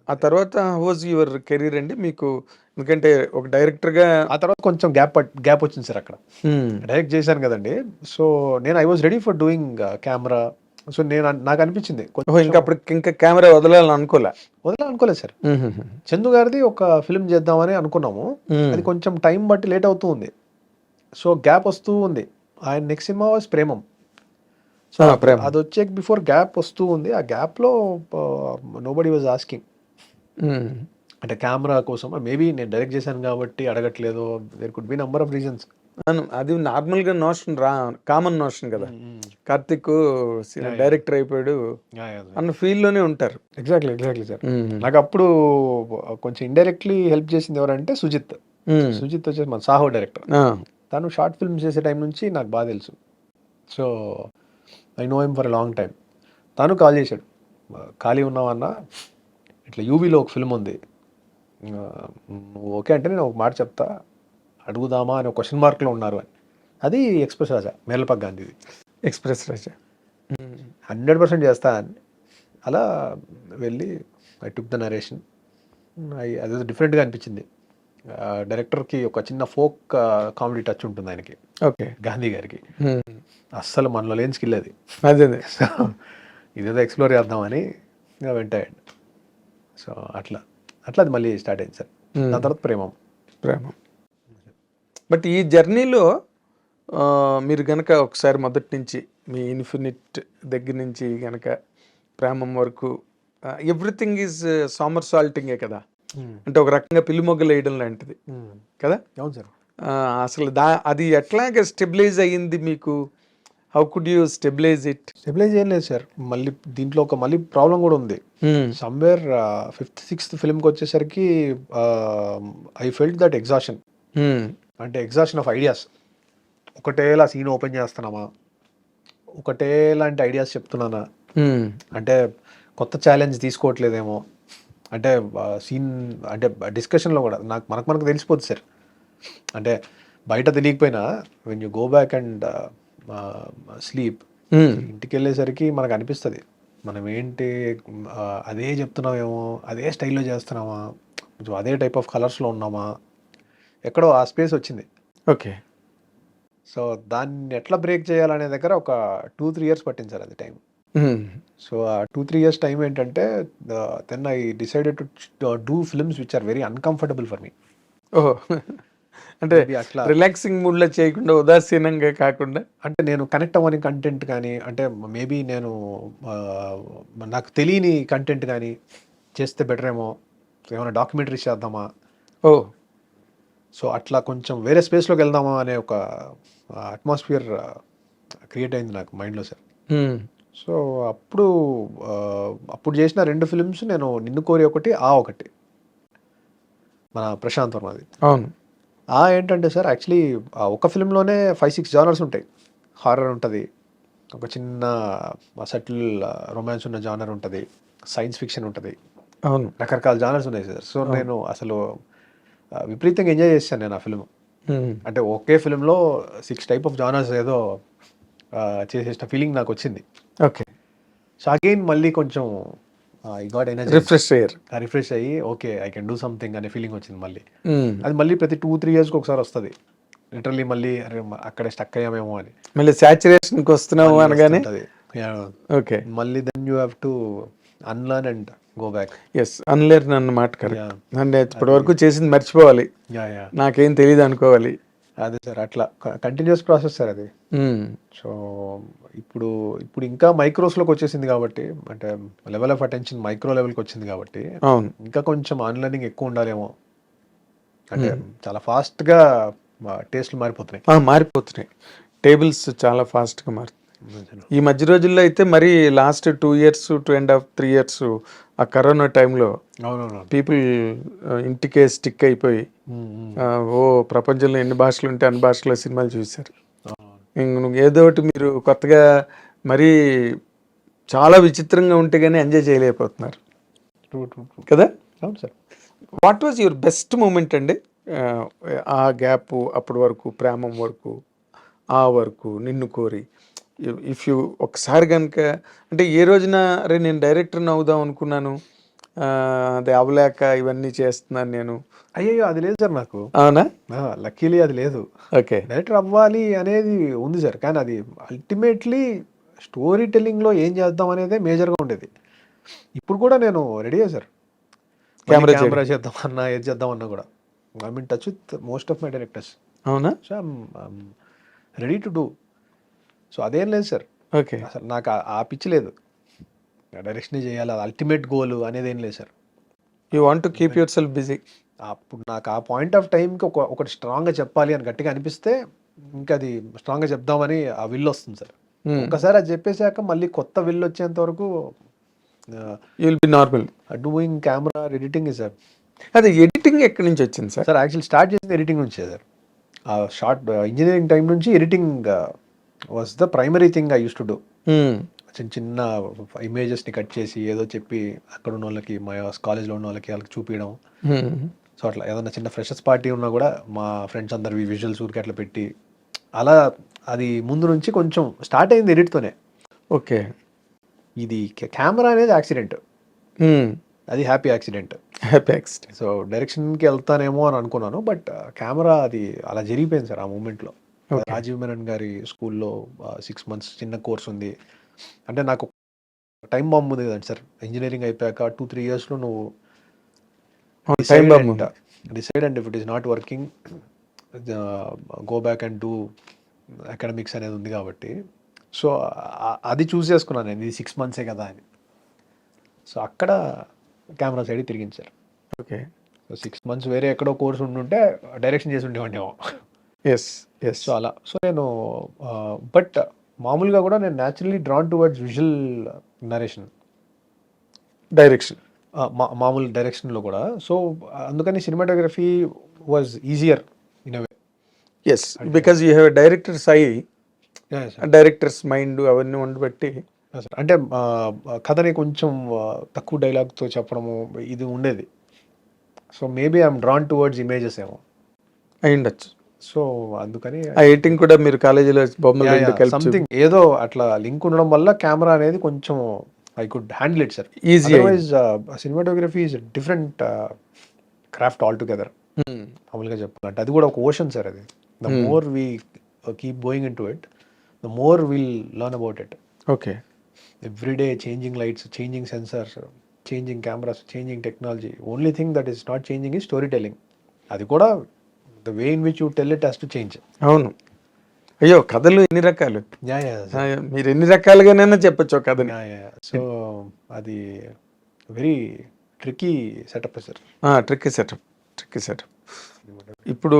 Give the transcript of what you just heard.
ఆ తర్వాత was your career అండి మీకు? ఎందుకంటే ఒక డైరెక్టర్గా ఆ తర్వాత కొంచెం గ్యాప్ వచ్చింది సార్ అక్కడ. డైరెక్ట్ చేశాను కదండి. సో నేను I was ready for doing camera. So నాకు అనిపించింది ఓహో, ఇంకా అప్పుడు ఇంకా కెమెరా వదలాలని అనుకోలే? వదలాలనుకోలేదు సార్. చందు గారిది ఒక ఫిల్మ్ చేద్దామని అనుకున్నాము. అది కొంచెం టైం బట్టి లేట్ అవుతూ ఉంది. సో గ్యాప్ వస్తూ ఉంది. ఆయన next cinema was Premam. So అది వచ్చే బిఫోర్ గ్యాప్ వస్తూ ఉంది. ఆ గ్యాప్లో నోబడీ వాజ్ ఆస్కింగ్, అంటే కెమెరా కోసం. మేబీ నేను డైరెక్ట్ చేశాను కాబట్టి అడగట్లేదు. There could be number of reasons. అది నార్మల్గా నోషన్ కామన్ నోషన్ కదా. కార్తిక్ డైరెక్టర్ అయిపోయాడు అన్న ఫీల్లోనే ఉంటారు. Exactly sir. నాకు అప్పుడు కొంచెం ఇండైరెక్ట్లీ హెల్ప్ చేసింది ఎవరంటే సుజిత్ వచ్చేసి మన సాహో డైరెక్టర్. తను షార్ట్ ఫిల్మ్స్ చేసే టైం నుంచి నాకు బాగా తెలుసు. So I know him for a long time. తను కాల్ చేశాడు, ఖాళీ ఉన్నావన్నా, ఇట్లా యూవీలో ఒక ఫిల్మ్ ఉంది, నువ్వు ఓకే అంటే నేను ఒక మాట చెప్తా, అడుగుదామా అని ఒక క్వశ్చన్ మార్క్లో ఉన్నారు అని. అది ఎక్స్ప్రెస్ రాజా, మేర్లపాక్ గాంధీది. ఎక్స్ప్రెస్ రాజా 100% చేస్తా అని. అలా వెళ్ళి ఐ టుక్ ద నరేషన్. అది డిఫరెంట్గా అనిపించింది. డైరెక్టర్కి ఒక చిన్న ఫోక్ కామెడీ టచ్ ఉంటుంది ఆయనకి. ఓకే, గాంధీ గారికి అస్సలు మనలో లేని స్కిల్ అది. అదే సో ఇదేదో ఎక్స్ప్లోర్ చేద్దామని వెంటాయండి. సో అట్లా అది మళ్ళీ స్టార్ట్ అయింది సార్. దాని తర్వాత ప్రేమం. బట్ ఈ జర్నీలో మీరు గనక ఒకసారి మొదటి నుంచి మీ ఇన్ఫినిట్ దగ్గర నుంచి గనక ప్రేమం వరకు ఎవ్రీథింగ్ ఈజ్ సామర్ సాల్టింగే కదా. అంటే ఒక రకంగా పిల్లిమొగ్గలు వేయడం లాంటిది కదా. అవును సార్. అసలు అది ఎట్లాగా స్టెబిలైజ్ అయ్యింది మీకు? How could you stabilise it? Stabilise ఏం లేదు సార్. మళ్ళీ దీంట్లో ఒక ప్రాబ్లం కూడా ఉంది. సమ్వేర్ 5th 6th ఫిల్మ్కి వచ్చేసరికి ఐ ఫెల్ట్ దట్ ఎగ్జాషన్. అంటే ఎగ్జాషన్ ఆఫ్ ఐడియాస్. ఒకటేలా సీన్ ఓపెన్ చేస్తున్నామా, ఒకటేలాంటి ఐడియాస్ చెప్తున్నానా, అంటే కొత్త ఛాలెంజ్ తీసుకోవట్లేదేమో, అంటే సీన్ అంటే డిస్కషన్లో కూడా మనకు తెలిసిపోతుంది సార్. అంటే బయట తెలియకపోయినా when you go back and sleep, ఇంటికి వెళ్ళేసరికి మనకు అనిపిస్తుంది మనం ఏంటి అదే చెప్తున్నామేమో, అదే స్టైల్లో చేస్తున్నామా, కొంచెం అదే టైప్ ఆఫ్ కలర్స్లో ఉన్నామా, ఎక్కడో ఆ స్పేస్ వచ్చింది. ఓకే. సో దాన్ని ఎట్లా బ్రేక్ చేయాలనే దగ్గర ఒక 2-3 years పట్టింది సార్ అది టైం. సో ఆ 2-3 years టైం ఏంటంటే then I decided to do films which are very uncomfortable for me. ఓహో, అంటే అట్లా రిలాక్సింగ్ మూడ్లో చేయకుండా, ఉదాసీనంగా కాకుండా, అంటే నేను కనెక్ట్ అవ్వని కంటెంట్ కానీ, అంటే మేబీ నేను నాకు తెలియని కంటెంట్ కానీ చేస్తే బెటర్ ఏమో, ఏమైనా డాక్యుమెంటరీస్ చేద్దామా, సో అట్లా కొంచెం వేరే స్పేస్లోకి వెళ్దామా అనే ఒక అట్మాస్ఫియర్ క్రియేట్ అయింది నాకు మైండ్లో సార్. సో అప్పుడు చేసిన 2 ఫిల్మ్స్, నేను నిన్ను కోరి ఒకటి, ఒకటి మన ప్రశాంత్ వర్మది. అవును. ఏంటంటే సార్ యాక్చువల్లీ ఒక ఫిల్మ్లోనే 5-6 జానర్స్ ఉంటాయి. హారర్ ఉంటుంది, ఒక చిన్న సటిల్ రొమాన్స్ ఉన్న జానర్ ఉంటుంది, సైన్స్ ఫిక్షన్ ఉంటుంది, అవును, రకరకాల జానర్స్ ఉన్నాయి సార్. సో నేను అసలు విపరీతంగా ఎంజాయ్ చేశాను నేను ఆ ఫిల్మ్. అంటే ఒకే ఫిల్మ్లో 6 type ఆఫ్ జానర్స్ ఏదో చేసేసిన ఫీలింగ్ నాకు వచ్చింది. ఓకే. సో అగైన్ మళ్ళీ కొంచెం ఐ గాట్ ఎనర్జీ, రిఫ్రెష్ అయ్యి okay I can do something అనే ఫీలింగ్ వచ్చింది మళ్ళీ. అది మళ్ళీ ప్రతి 2-3 yearsకి ఒకసారి వస్తుంది. లిటరల్లీ మళ్ళీ అక్కడే స్టక్ అయ్యామేమో అని, మళ్ళీ సాచురేషన్కి వస్తున్నాము అనగానే ఓకే మళ్ళీ then you have to unlearn and go back. Yes, unlearn అన్నమాట. కరెక్ట్. అంటే ఇప్పటి వరకు చేసింది మర్చిపోవాలి, నాకేం తెలియదు అనుకోవాలి. అదే సార్, అట్లా కంటిన్యూస్ ప్రాసెస్ సార్ అది. సో ఇప్పుడు ఇంకా మైక్రోస్లోకి వచ్చేసింది కాబట్టి, అంటే లెవెల్ ఆఫ్ అటెన్షన్ మైక్రో లెవెల్కి వచ్చింది కాబట్టి, ఇంకా కొంచెం ఆన్లర్నింగ్ ఎక్కువ ఉండాలేమో. అంటే చాలా ఫాస్ట్గా టేస్ట్లు మారిపోతున్నాయి, టేబుల్స్ చాలా ఫాస్ట్గా మారుతున్నాయి. ఈ మధ్య రోజుల్లో అయితే మరి లాస్ట్ 2 years 2.5 3 years ఆ కరోనా టైంలో పీపుల్ ఇంటికే స్టిక్ అయిపోయి ప్రపంచంలో ఎన్ని భాషలు ఉంటే అన్ని భాషలో సినిమాలు చూశారు. ఏదో ఒకటి మీరు కొత్తగా మరీ చాలా విచిత్రంగా ఉంటే కానీ ఎంజాయ్ చేయలేకపోతున్నారు కదా. అవును sir. What was your best moment అండి ఆ గ్యాప్, అప్పటి వరకు ప్రేమం వరకు, వరకు నిన్ను కోరి? ఇఫ్ యూ ఒకసారి కనుక, అంటే ఏ రోజున అరే నేను డైరెక్టర్ని అవుదాం అనుకున్నాను, అది అవ్వలేక ఇవన్నీ చేస్తున్నాను నేను. అయ్యయ్యో! అది లేదు సార్ నాకు. అవునా? లక్కీలీ అది లేదు. ఓకే. డైరెక్టర్ అవ్వాలి అనేది ఉంది సార్. కానీ అది అల్టిమేట్‌లీ స్టోరీ టెల్లింగ్‌లో ఏం చేద్దాం అనేదే మేజర్‌గా ఉండేది. ఇప్పుడు కూడా నేను రెడీయే సార్. కెమెరా చేయడం. కెమెరా చేద్దామన్నా, ఏది చేద్దామన్నా కూడా. I'm in touch with most of my directors. అవునా? So, I'm ready to do. So, అదేం లేదు సార్. ఓకే. అసలు నాకు ఆ పిచ్చి లేదు. డైరెక్షనే చేయాలి, అది అల్టిమేట్ గోల్ అనేదేం లేదు sir. You want to keep your self busy. అప్పుడు నాకు ఆ పాయింట్ ఆఫ్ టైంకి ఒకటి స్ట్రాంగ్‌గా చెప్పాలి అని గట్టిగా అనిపిస్తే, ఇంకా అది స్ట్రాంగ్‌గా చెప్దామని ఆ విల్ వస్తుంది సార్. ఒక్కసారి అది చెప్పేసాక మళ్ళీ కొత్త విల్ వచ్చేంత వరకు you will be normal. Doing camera editing is sir. అదే ఎడిటింగ్ ఎక్కడి నుంచి వచ్చింది సార్? సార్ యాక్చువల్లీ స్టార్ట్ చేసింది ఎడిటింగ్ నుంచే సార్. ఆ షార్ట్ ఇంజనీరింగ్ టైం నుంచి editing was the primary thing I use to do. చిన్న చిన్న ఇమేజెస్ని కట్ చేసి ఏదో చెప్పి అక్కడ ఉన్న వాళ్ళకి, మా కాలేజ్లో ఉన్న వాళ్ళకి చూపించడం. సో అట్లా ఏదైనా చిన్న ఫ్రెషర్స్ పార్టీ ఉన్నా కూడా మా ఫ్రెండ్స్ అందరివి విజువల్స్ ఊరికి అట్లా పెట్టి, అలా అది ముందు నుంచి కొంచెం స్టార్ట్ అయింది ఎడిట్తోనే. ఓకే. ఇది కెమెరా అనేది యాక్సిడెంట్, అది happy accident. Happy accident. So డైరెక్షన్కి వెళ్తానేమో అని అనుకున్నాను, బట్ కెమెరా అది అలా జరిగిపోయింది సార్ ఆ మూమెంట్లో. రాజీవ్ మెనన్ గారి స్కూల్లో 6 months చిన్న కోర్స్ ఉంది. అంటే నాకు టైం బాంబ్ ఉంది కదండి సార్. ఇంజనీరింగ్ అయిపోయాక 2-3 yearsలో నువ్వు decide and if it is not working go back and do academics అనేది ఉంది కాబట్టి. సో అది చూస్ చేసుకున్నాను నేను, ఇది 6 months కదా అని. సో అక్కడ కెమెరా సైడ్ తిరిగించారు. ఓకే. సో 6 months వేరే ఎక్కడో కోర్స్ ఉండుంటే డైరెక్షన్ చేసి ఉండేవాడినేమో. Yes yes. సో అలా. సో నేను బట్ మామూలుగా కూడా నేను naturally drawn towards visual narration, direction, మామూలు డైరెక్షన్లో కూడా. సో అందుకని cinematography was easier in a way. Yes, because you have directors I, directors mind అవన్నీ ఉండబట్టి. అంటే కథని కొంచెం తక్కువ డైలాగ్తో చెప్పడము ఇది ఉండేది. So maybe I'm drawn towards images ఏమో అయి ఉండొచ్చు. సో అందుకని ఆ ఎడిటింగ్ కూడా మీరు కాలేజీలో బొమ్మలు రెండు కలిపి సంథింగ్ ఏదో అట్లా లింక్ ఉండడం వల్ల కెమెరా అనేది కొంచెం I could handle it sir. Easy. Otherwise cinematography is different craft all together. మామూలుగా చెప్పాలంటే అది కూడా ఒక ఓషన్ సార్. అది the more we keep going in to it, the more will learn about it. Okay. Everyday changing lights, changing sensors, changing cameras, changing technology. Only thing that is not changing is story telling. అది కూడా the way in which you tell it has to change. అవును. అయ్యో, కథలు ఎన్ని రకాలు, మీరు ఎన్ని రకాలుగానైనా చెప్పచ్చు కథని. సో అది very tricky setup sir. Tricky setup. ఇప్పుడు